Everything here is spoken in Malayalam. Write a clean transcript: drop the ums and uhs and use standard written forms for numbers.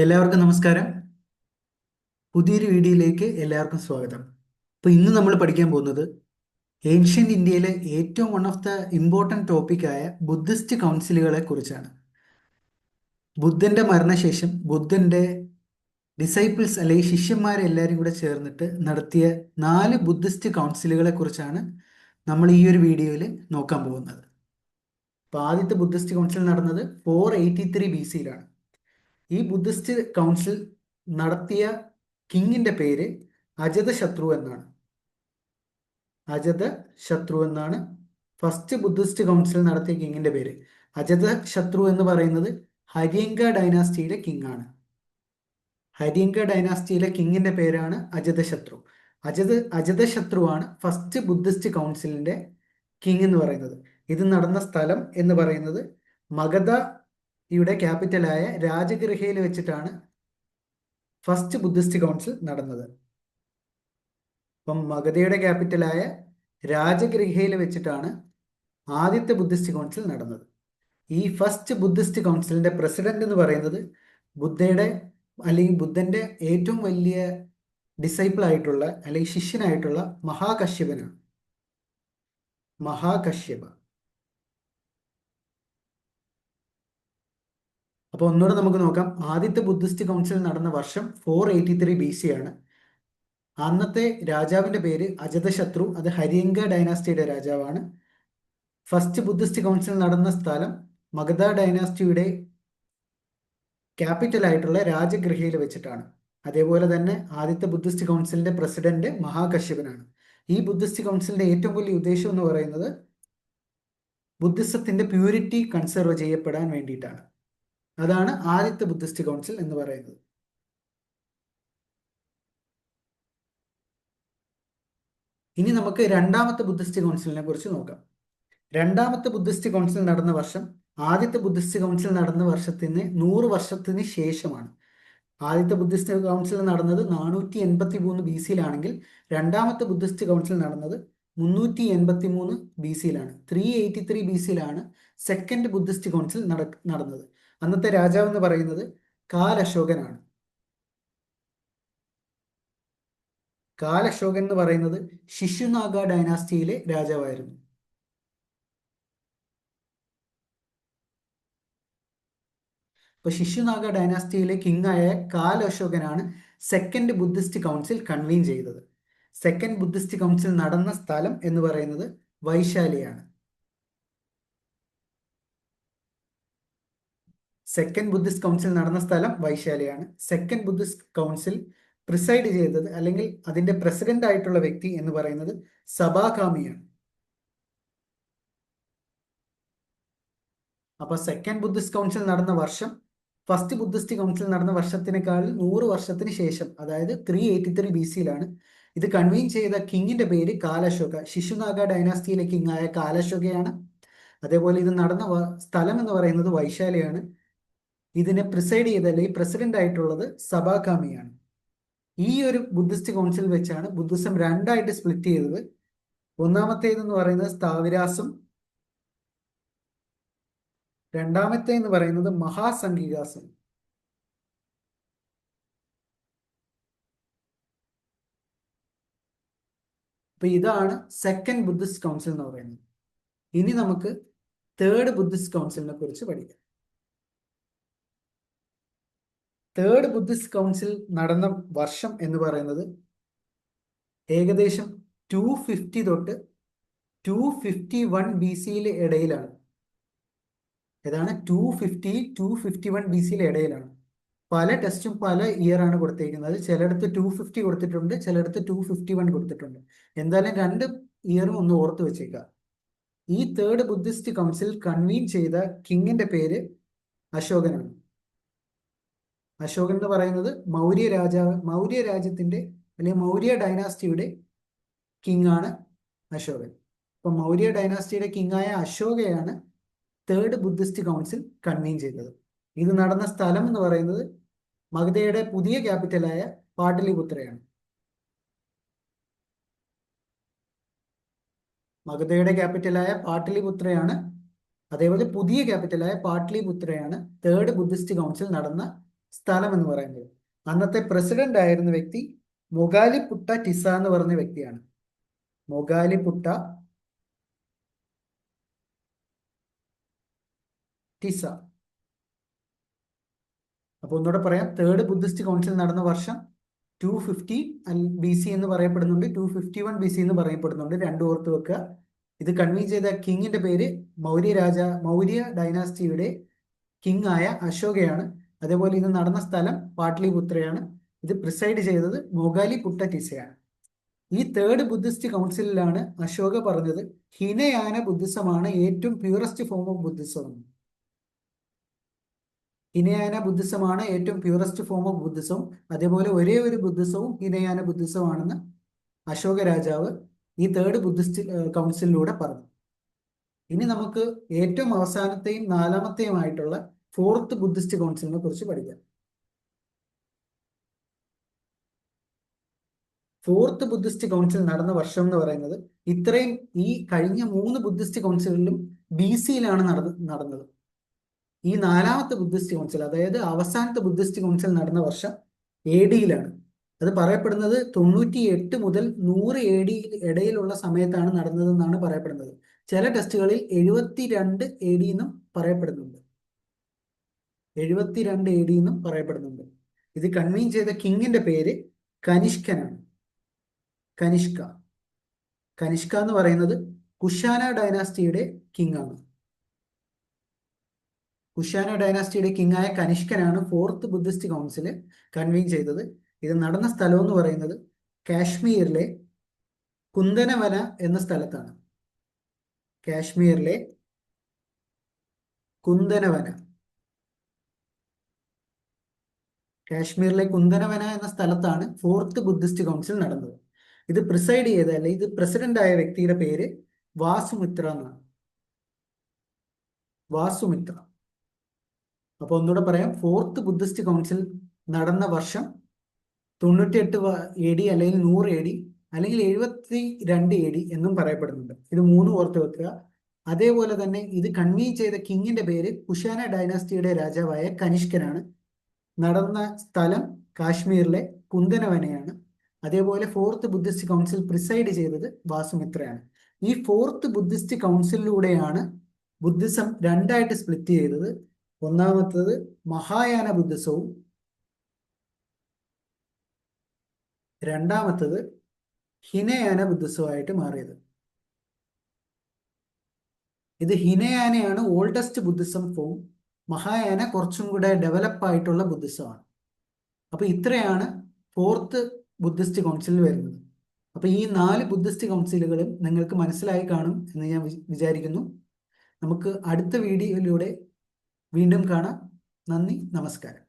എല്ലാവർക്കും നമസ്കാരം. പുതിയൊരു വീഡിയോയിലേക്ക് എല്ലാവർക്കും സ്വാഗതം. അപ്പോൾ ഇന്ന് നമ്മൾ പഠിക്കാൻ പോകുന്നത് ഏൻഷ്യൻ ഇന്ത്യയിലെ ഏറ്റവും വൺ ഓഫ് ദ ഇമ്പോർട്ടൻറ്റ് ടോപ്പിക്കായ ബുദ്ധിസ്റ്റ് കൗൺസിലുകളെ കുറിച്ചാണ്. ബുദ്ധന്റെ മരണശേഷം ബുദ്ധന്റെ ഡിസൈപ്പിൾസ് അല്ലെങ്കിൽ ശിഷ്യന്മാരെല്ലാവരും കൂടെ ചേർന്നിട്ട് നടത്തിയ 4 ബുദ്ധിസ്റ്റ് കൗൺസിലുകളെ കുറിച്ചാണ് നമ്മൾ ഈ ഒരു വീഡിയോയിൽ നോക്കാൻ പോകുന്നത്. അപ്പോൾ ആദ്യത്തെ ബുദ്ധിസ്റ്റ് കൗൺസിൽ നടന്നത് 483 BC-യിലാണ്. ഈ ബുദ്ധിസ്റ്റ് കൗൺസിൽ നടത്തിയ കിങ്ങിന്റെ പേര് അജതശത്രു എന്നാണ്. അജതശത്രു എന്നാണ് ഫസ്റ്റ് ബുദ്ധിസ്റ്റ് കൗൺസിൽ നടത്തിയ കിങ്ങിന്റെ പേര്. അജതശത്രു എന്ന് പറയുന്നത് ഹര്യങ്ക ഡൈനാസ്റ്റിയിലെ കിങ് ആണ്. ഹര്യങ്ക ഡൈനാസ്റ്റിയിലെ കിങ്ങിന്റെ പേരാണ് അജതശത്രു. അജതശത്രു ആണ് ഫസ്റ്റ് ബുദ്ധിസ്റ്റ് കൗൺസിലിന്റെ കിങ് എന്ന് പറയുന്നത്. ഇത് നടന്ന സ്ഥലം എന്ന് പറയുന്നത് മഗധയുടെ ക്യാപിറ്റലായ രാജഗൃഹയിൽ വെച്ചിട്ടാണ് ഫസ്റ്റ് ബുദ്ധിസ്റ്റ് കൗൺസിൽ നടന്നത്. അപ്പം മഗധയുടെ ക്യാപിറ്റലായ രാജഗൃഹയിൽ വെച്ചിട്ടാണ് ആദ്യത്തെ ബുദ്ധിസ്റ്റ് കൗൺസിൽ നടന്നത്. ഈ ഫസ്റ്റ് ബുദ്ധിസ്റ്റ് കൗൺസിലിന്റെ പ്രസിഡന്റ് എന്ന് പറയുന്നത് ബുദ്ധന്റെ ഏറ്റവും വലിയ ഡിസൈപ്പിൾ ആയിട്ടുള്ള അല്ലെങ്കിൽ ശിഷ്യനായിട്ടുള്ള മഹാകശ്യപനാണ്. മഹാകശ്യപ. അപ്പോൾ ഒന്നുകൂടെ നമുക്ക് നോക്കാം. ആദ്യത്തെ ബുദ്ധിസ്റ്റ് കൗൺസിൽ നടന്ന വർഷം 483 BC ആണ്. അന്നത്തെ രാജാവിന്റെ പേര് അജതശത്രു. അത് ഹര്യങ്ക ഡൈനാസ്റ്റിയുടെ രാജാവാണ്. ഫസ്റ്റ് ബുദ്ധിസ്റ്റ് കൗൺസിൽ നടന്ന സ്ഥലം മഗധ ഡൈനാസ്റ്റിയുടെ ക്യാപിറ്റൽ ആയിട്ടുള്ള രാജഗൃഹയിൽ വെച്ചിട്ടാണ്. അതേപോലെ തന്നെ ആദ്യത്തെ ബുദ്ധിസ്റ്റ് കൗൺസിലിന്റെ പ്രസിഡന്റ് മഹാകശ്യപനാണ്. ഈ ബുദ്ധിസ്റ്റ് കൗൺസിലിന്റെ ഏറ്റവും വലിയ ഉദ്ദേശം എന്ന് പറയുന്നത് ബുദ്ധിസത്തിന്റെ പ്യൂരിറ്റി കൺസർവ് ചെയ്യപ്പെടാൻ വേണ്ടിയിട്ടാണ്. അതാണ് ആദ്യത്തെ ബുദ്ധിസ്റ്റ് കൗൺസിൽ എന്ന് പറയുന്നത്. ഇനി നമുക്ക് രണ്ടാമത്തെ ബുദ്ധിസ്റ്റ് കൗൺസിലിനെ കുറിച്ച് നോക്കാം. രണ്ടാമത്തെ ബുദ്ധിസ്റ്റ് കൗൺസിൽ നടന്ന വർഷം ആദ്യത്തെ ബുദ്ധിസ്റ്റ് കൗൺസിൽ നടന്ന വർഷത്തിന് 100 വർഷത്തിന് ശേഷമാണ്. ആദ്യത്തെ ബുദ്ധിസ്റ്റ് കൗൺസിൽ നടന്നത് 483 BC-യിലാണെങ്കിൽ രണ്ടാമത്തെ ബുദ്ധിസ്റ്റ് കൗൺസിൽ നടന്നത് 383 BC-യിലാണ്. 383 BC-യിലാണ് സെക്കൻഡ് ബുദ്ധിസ്റ്റ് കൗൺസിൽ നടന്നത്. അന്നത്തെ രാജാവ് എന്ന് പറയുന്നത് കാൽ അശോകനാണ്. കാൽ അശോകൻ എന്ന് പറയുന്നത് ശിശുനാഗ ഡൈനാസ്റ്റിയിലെ രാജാവായിരുന്നു. ഇപ്പൊ ശിശുനാഗ ഡൈനാസ്റ്റിയിലെ കിങ് ആയ കാൽ അശോകനാണ് സെക്കൻഡ് ബുദ്ധിസ്റ്റ് കൗൺസിൽ കൺവീൻ ചെയ്തത്. സെക്കൻഡ് ബുദ്ധിസ്റ്റ് കൗൺസിൽ നടന്ന സ്ഥലം എന്ന് പറയുന്നത് വൈശാലിയാണ്. സെക്കൻഡ് ബുദ്ധിസ്റ്റ് കൗൺസിൽ നടന്ന സ്ഥലം വൈശാലിയാണ്. സെക്കൻഡ് ബുദ്ധിസ്റ്റ് കൗൺസിൽ പ്രിസൈഡ് ചെയ്തത് അല്ലെങ്കിൽ അതിന്റെ പ്രസിഡന്റ് ആയിട്ടുള്ള വ്യക്തി എന്ന് പറയുന്നത് സബാകാമിയാണ്. അപ്പൊ സെക്കൻഡ് ബുദ്ധിസ്റ്റ് കൗൺസിൽ നടന്ന വർഷം ഫസ്റ്റ് ബുദ്ധിസ്റ്റ് കൗൺസിൽ നടന്ന വർഷത്തിനേക്കാൾ 100 വർഷത്തിന് ശേഷം, അതായത് 383 BC-യിലാണ്. ഇത് കൺവീൻ ചെയ്ത കിങ്ങിന്റെ പേര് കാലശോക. ശിശുനാഗ ഡൈനാസ്റ്റിയിലെ കിങ് ആയ കാലശോകയാണ്. അതേപോലെ ഇത് നടന്ന സ്ഥലം എന്ന് പറയുന്നത് വൈശാലിയാണ്. ഇതിനെ പ്രിസൈഡ് ചെയ്ത അല്ലെങ്കിൽ പ്രസിഡന്റ് ആയിട്ടുള്ളത് സബാകാമിയാണ്. ഈ ഒരു ബുദ്ധിസ്റ്റ് കൗൺസിൽ വെച്ചാണ് ബുദ്ധിസം രണ്ടായിട്ട് സ്പ്ലിറ്റ് ചെയ്തത്. ഒന്നാമത്തേതെന്ന് പറയുന്നത് സ്ഥാവിരാസും രണ്ടാമത്തെ എന്ന് പറയുന്നത് മഹാസംഗികാസും. അപ്പൊ ഇതാണ് സെക്കൻഡ് ബുദ്ധിസ്റ്റ് കൗൺസിൽ എന്ന് പറയുന്നത്. ഇനി നമുക്ക് തേർഡ് ബുദ്ധിസ്റ്റ് കൗൺസിലിനെ കുറിച്ച് പഠിക്കാം. തേർഡ് ബുദ്ധിസ്റ്റ് കൗൺസിൽ നടന്ന വർഷം എന്ന് പറയുന്നത് ഏകദേശം 250 തൊട്ട് 251 BC-യിൽ ഇടയിലാണ്. ഏതാണ് 251 BC-യിൽ ഇടയിലാണ്. പല ടെസ്റ്റും പല ഇയർ ആണ് കൊടുത്തിരിക്കുന്നത്. ചിലയിടത്ത് 250 കൊടുത്തിട്ടുണ്ട്, ചിലയിടത്ത് 251 കൊടുത്തിട്ടുണ്ട്. എന്തായാലും രണ്ട് ഇയറും ഒന്ന് ഓർത്ത് വെച്ചേക്കുക. ഈ തേർഡ് ബുദ്ധിസ്റ്റ് കൗൺസിൽ കൺവീൻ ചെയ്ത കിങ്ങിന്റെ പേര് അശോകനാണ്. അശോകൻ എന്ന് പറയുന്നത് മൗര്യ രാജ്യത്തിന്റെ അല്ലെങ്കിൽ മൗര്യ ഡൈനാസ്റ്റിയുടെ കിങ് ആണ് അശോകൻ. അപ്പൊ മൗര്യ ഡൈനാസ്റ്റിയുടെ കിങ് ആയ അശോകയാണ് തേർഡ് ബുദ്ധിസ്റ്റ് കൗൺസിൽ കൺവീൻ ചെയ്തത്. ഇത് നടന്ന സ്ഥലം എന്ന് പറയുന്നത് മഗധയുടെ പുതിയ ക്യാപിറ്റലായ പാടലിപുത്രയാണ്. മഗധയുടെ ക്യാപിറ്റലായ പാടലിപുത്രയാണ്. അതേപോലെ പുതിയ ക്യാപിറ്റലായ പാടലിപുത്രയാണ് തേർഡ് ബുദ്ധിസ്റ്റ് കൗൺസിൽ നടന്ന സ്ഥലം എന്ന് പറയുന്നത്. അന്നത്തെ പ്രസിഡന്റ് ആയിരുന്ന വ്യക്തി മൊഗാലിപുട്ട ടിസ എന്ന് പറഞ്ഞ വ്യക്തിയാണ്. മൊഗാലിപുട്ട ടിസ. അപ്പൊ ഒന്നുകൂടെ പറയാം, തേർഡ് ബുദ്ധിസ്റ്റ് കൗൺസിൽ നടന്ന വർഷം 250 BC എന്ന് പറയപ്പെടുന്നുണ്ട്, 251 BC എന്ന് പറയപ്പെടുന്നുണ്ട്. രണ്ടും ഓർത്ത് വെക്കുക. ഇത് കൺവീൻ ചെയ്ത കിങ്ങിന്റെ പേര് മൗര്യ ഡൈനാസ്റ്റിയുടെ കിങ് ആയ അശോകയാണ്. അതേപോലെ ഇത് നടന്ന സ്ഥലം പാട്ലിപുത്രയാണ്. ഇത് പ്രിസൈഡ് ചെയ്തത് മൊഗാലിപുട്ട ടിസയാണ്. ഈ തേർഡ് ബുദ്ധിസ്റ്റ് കൗൺസിലിലാണ് അശോക പറഞ്ഞത് ഹിനയാന ബുദ്ധിസമാണ് ഏറ്റവും പ്യൂറസ്റ്റ് ഫോം ഓഫ് ബുദ്ധിസം. ഹിനയാന ബുദ്ധിസമാണ് ഏറ്റവും പ്യൂറസ്റ്റ് ഫോം ഓഫ് ബുദ്ധിസവും, അതേപോലെ ഒരേ ഒരു ബുദ്ധിസവും ഹിനയാന ബുദ്ധിസമാണെന്ന് അശോക രാജാവ് ഈ തേർഡ് ബുദ്ധിസ്റ്റ് കൗൺസിലിലൂടെ പറഞ്ഞു. ഇനി നമുക്ക് ഏറ്റവും അവസാനത്തെയും നാലാമത്തെയുമായിട്ടുള്ള ഫോർത്ത് ബുദ്ധിസ്റ്റ് കൗൺസിലിനെ കുറിച്ച് പഠിക്കാം. ഫോർത്ത് ബുദ്ധിസ്റ്റ് കൗൺസിൽ നടന്ന വർഷം എന്ന് പറയുന്നത് ഇത്രയും ഈ കഴിഞ്ഞ 3 ബുദ്ധിസ്റ്റ് കൗൺസിലുകളിലും BC-യിലാണ് നടന്നത്. ഈ നാലാമത്തെ ബുദ്ധിസ്റ്റ് കൗൺസിൽ, അതായത് അവസാനത്തെ ബുദ്ധിസ്റ്റ് കൗൺസിൽ നടന്ന വർഷം AD-യിലാണ്. അത് പറയപ്പെടുന്നത് 98 മുതൽ 100 AD ഇടയിലുള്ള സമയത്താണ് നടന്നതെന്നാണ് പറയപ്പെടുന്നത്. ചില ടെസ്റ്റുകളിൽ 72 AD എന്നും പറയപ്പെടുന്നുണ്ട്. 72 AD എന്നും പറയപ്പെടുന്നുണ്ട്. ഇത് കൺവീൻ ചെയ്ത കിങ്ങിന്റെ പേര് കനിഷ്കനാണ്. കനിഷ്ക എന്ന് പറയുന്നത് കുഷാന ഡൈനാസ്റ്റിയുടെ കിങ് ആണ്. കുഷാന ഡൈനാസ്റ്റിയുടെ കിങ് ആയ കനിഷ്കനാണ് ഫോർത്ത് ബുദ്ധിസ്റ്റ് കൗൺസിൽ കൺവീൻ ചെയ്തത്. ഇത് നടന്ന സ്ഥലം എന്ന് പറയുന്നത് കാശ്മീരിലെ കുന്ദനവന എന്ന സ്ഥലത്താണ്. കാശ്മീരിലെ കുന്ദനവന എന്ന സ്ഥലത്താണ് ഫോർത്ത് ബുദ്ധിസ്റ്റ് കൗൺസിൽ നടന്നത്. ഇത് പ്രിസൈഡ് ചെയ്ത, അല്ലെ ഇത് പ്രസിഡന്റ് ആയ വ്യക്തിയുടെ പേര് വാസുമിത്ര എന്നാണ്. വാസുമിത്ര. അപ്പൊ ഒന്നുകൂടെ പറയാം, ഫോർത്ത് ബുദ്ധിസ്റ്റ് കൗൺസിൽ നടന്ന വർഷം 98 AD അല്ലെങ്കിൽ 100 AD അല്ലെങ്കിൽ 72 AD എന്നും പറയപ്പെടുന്നുണ്ട്. ഇത് 3 ഓർത്ത് വെക്കുക. അതേപോലെ തന്നെ ഇത് കൺവീൻ ചെയ്ത കിങ്ങിന്റെ പേര് കുഷാന ഡൈനാസ്റ്റിയുടെ രാജാവായ കനിഷ്കനാണ്. നടന്ന സ്ഥലം കാശ്മീരിലെ കുന്ദനവനയാണ്. അതേപോലെ ഫോർത്ത് ബുദ്ധിസ്റ്റ് കൗൺസിൽ പ്രിസൈഡ് ചെയ്തത് വാസുമിത്രയാണ്. ഈ ഫോർത്ത് ബുദ്ധിസ്റ്റ് കൗൺസിലിലൂടെയാണ് ബുദ്ധിസം രണ്ടായിട്ട് സ്പ്ലിറ്റ് ചെയ്തത്. ഒന്നാമത്തത് മഹായാന ബുദ്ധിസവും രണ്ടാമത്തത് ഹിനയാന ബുദ്ധിസവുമായിട്ട് മാറിയത്. ഇത് ഹിനയാനയാണ് ഓൾഡസ്റ്റ് ബുദ്ധിസം ഫോം. മഹായാന കുറച്ചും കൂടെ ഡെവലപ്പ് ആയിട്ടുള്ള ബുദ്ധിസമാണ്. അപ്പൊ ഇത്രയാണ് ഫോർത്ത് ബുദ്ധിസ്റ്റ് കൗൺസിലിൽ വരുന്നത്. അപ്പൊ ഈ 4 ബുദ്ധിസ്റ്റ് കൗൺസിലുകളും നിങ്ങൾക്ക് മനസ്സിലായി കാണും എന്ന് ഞാൻ വിചാരിക്കുന്നു. നമുക്ക് അടുത്ത വീഡിയോയിലൂടെ വീണ്ടും കാണാം. നന്ദി, നമസ്കാരം.